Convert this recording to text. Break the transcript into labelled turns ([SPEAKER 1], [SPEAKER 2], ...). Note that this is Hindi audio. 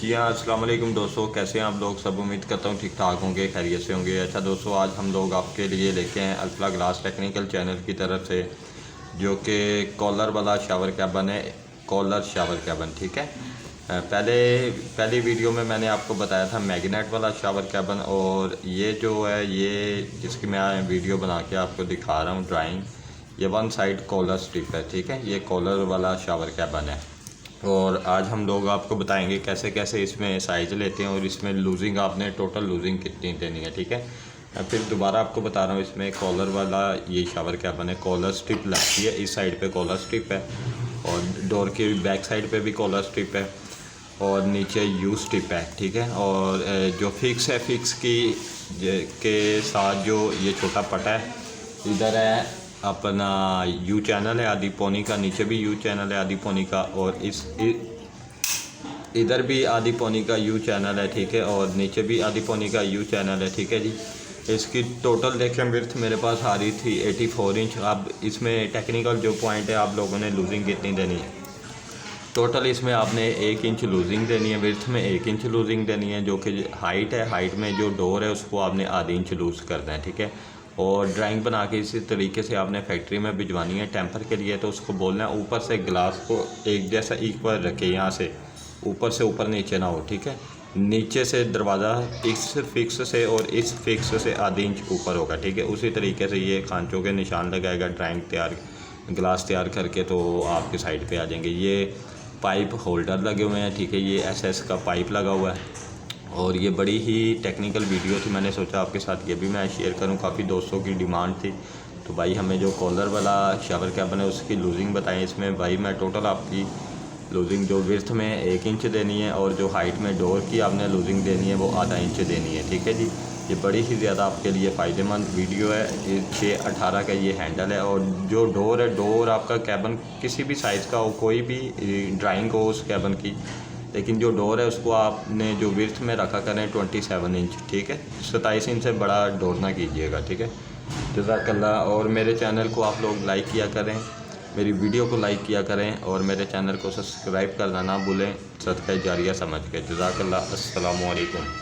[SPEAKER 1] जी हाँ, अस्सलाम वालेकुम दोस्तों। कैसे हैं आप लोग? सब उम्मीद करता हूँ ठीक ठाक होंगे, खैरियत से होंगे। अच्छा दोस्तों, आज हम लोग आपके लिए लेके हैं अल्फा ग्लास टेक्निकल चैनल की तरफ से, जो कि कॉलर वाला शावर कैबिन है। कॉलर शावर कैबिन, ठीक है। पहली वीडियो में मैंने आपको बताया था मैग्नेट वाला शावर कैबिन, और ये जो है ये जिसकी मैं वीडियो बना के आपको दिखा रहा हूँ ड्राइंग, ये वन साइड कॉलर स्ट्रिप है, ठीक है। ये कॉलर वाला शावर कैबिन है, और आज हम लोग आपको बताएंगे कैसे कैसे इसमें साइज़ लेते हैं और इसमें लूजिंग आपने टोटल लूजिंग कितनी देनी है, ठीक है। मैं फिर दोबारा आपको बता रहा हूँ, इसमें कॉलर वाला ये शावर कैबिन है। कॉलर स्ट्रिप लगती है, इस साइड पे कॉलर स्ट्रिप है, और डोर की बैक साइड पे भी कॉलर स्ट्रिप है, और नीचे यू स्ट्रिप है, ठीक है। और जो फिक्स है, फिक्स की के साथ जो ये छोटा पटा है, इधर है अपना यू चैनल है आधी पौनी का, नीचे भी यू चैनल है आधी पौनी का, और इधर भी आधी पौनी का यू चैनल है, ठीक है। और नीचे भी आधी पौनी का यू चैनल है, ठीक है जी। इसकी टोटल देखें विड्थ मेरे पास आ रही थी 84 इंच। अब इसमें टेक्निकल जो पॉइंट है, आप लोगों ने लूजिंग कितनी देनी है। टोटल इसमें आपने 1 इंच लूजिंग देनी है, विड्थ में 1 इंच लूजिंग देनी है। जो कि हाइट है, हाइट में जो डोर है उसको आपने आधी इंच लूज़ करना है, ठीक है। और ड्राइंग बना के इसी तरीके से आपने फैक्ट्री में भिजवानी है टेम्पर के लिए। तो उसको बोलना है ऊपर से ग्लास को एक जैसा इक्वल रखे, यहाँ से ऊपर नीचे ना हो, ठीक है। नीचे से दरवाज़ा इस फिक्स से और इस फिक्स से आधी इंच ऊपर होगा, ठीक है। उसी तरीके से ये खांचों के निशान लगाएगा ड्राइंग तैयार, ग्लास तैयार करके, तो आपके साइड पे आ जाएंगे। ये पाइप होल्डर लगे हुए हैं, ठीक है। ये एसएस का पाइप लगा हुआ है, और ये बड़ी ही टेक्निकल वीडियो थी, मैंने सोचा आपके साथ ये भी मैं शेयर करूं। काफ़ी दोस्तों की डिमांड थी, तो भाई हमें जो कॉलर वाला शावर कैबिन है उसकी लूजिंग बताएं। इसमें भाई मैं टोटल आपकी लूजिंग जो विड्थ में 1 इंच देनी है, और जो हाइट में डोर की आपने लूजिंग देनी है वो आधा इंच देनी है, ठीक है जी। ये बड़ी ही ज़्यादा आपके लिए फ़ायदेमंद वीडियो है। 618 का ये हैंडल है, और जो डोर है, डोर आपका कैबिन किसी भी साइज़ का हो, कोई भी ड्राइंग हो उस कैबिन की, लेकिन जो डोर है उसको आपने जो विड्थ में रखा करें 27 इंच, ठीक है। 27 इंच से बड़ा डोर ना कीजिएगा, ठीक है। जज़ाकल्लाह। और मेरे चैनल को आप लोग लाइक किया करें, मेरी वीडियो को लाइक किया करें, और मेरे चैनल को सब्सक्राइब करना ना भूलें, सदका जारिया समझ के। जज़ाकल्लाह। अस्सलामु अलैकुम।